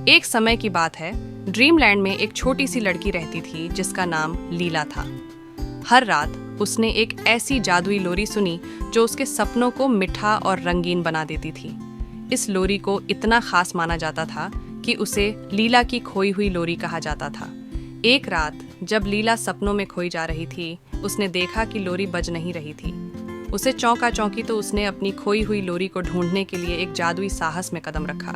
एक समय की बात है, ड्रीमलैंड में एक छोटी सी लड़की रहती थी जिसका नाम लीला था। हर रात उसने एक ऐसी जादुई लोरी सुनी जो उसके सपनों को मीठा और रंगीन बना देती थी। इस लोरी को इतना खास माना जाता था कि उसे लीला की खोई हुई लोरी कहा जाता था। एक रात जब लीला सपनों में खोई जा रही थी, उसने देखा कि लोरी बज नहीं रही थी। उसे चौंका चौंकी तो उसने अपनी खोई हुई लोरी को ढूंढने के लिए एक जादुई साहस में कदम रखा।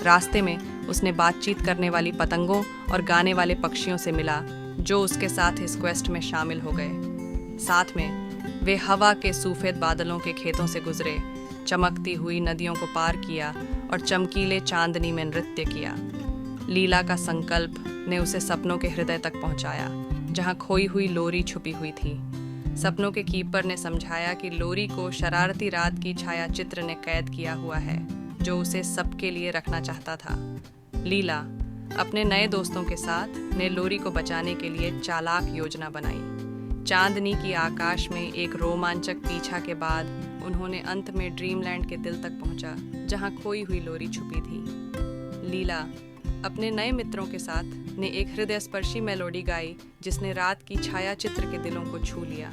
रास्ते में उसने बातचीत करने वाली पतंगों और गाने वाले पक्षियों से मिला जो उसके साथ इस क्वेस्ट में शामिल हो गए। साथ में वे हवा के सफ़ेद बादलों के खेतों से गुजरे, चमकती हुई नदियों को पार किया और चमकीले चांदनी में नृत्य किया। लीला का संकल्प ने उसे सपनों के हृदय तक पहुंचाया, जहां खोई हुई लोरी छुपी हुई थी। सपनों के कीपर ने समझाया कि लोरी को शरारती रात की छायाचित्र ने कैद किया हुआ है, जो उसे सबके लिए रखना चाहता था। लीला अपने नए दोस्तों के साथ ने लोरी को बचाने के लिए चालाक योजना बनाई। चांदनी की आकाश में एक रोमांचक पीछा के बाद उन्होंने अंत में ड्रीमलैंड के दिल तक पहुंचा, जहां खोई हुई लोरी छुपी थी। लीला अपने नए मित्रों के साथ ने एक हृदयस्पर्शी मेलोडी गाई जिसने रात की छायाचित्र के दिलों को छू लिया।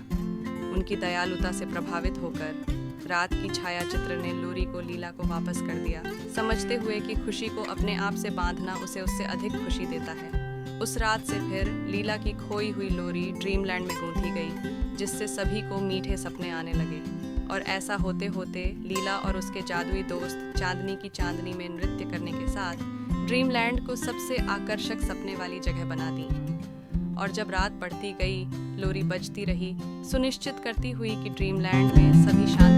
उनकी दयालुता से प्रभावित होकर रात की छायाचित्र ने लोरी को लीला को वापस कर दिया, समझते हुए कि खुशी को अपने आप से बांधना उसे उससे अधिक खुशी देता है। उस रात से फिर लीला की खोई हुई लोरी ड्रीमलैंड में गूंथी गई, जिससे सभी को मीठे सपने आने लगे। और ऐसा होते होते लीला और उसके जादुई दोस्त चांदनी की चांदनी में नृत्य करने के साथ ड्रीमलैंड को सबसे आकर्षक सपने वाली जगह बना दी। और जब रात बढ़ती गई, लोरी बजती रही, सुनिश्चित करती हुई कि ड्रीमलैंड में सभी शांत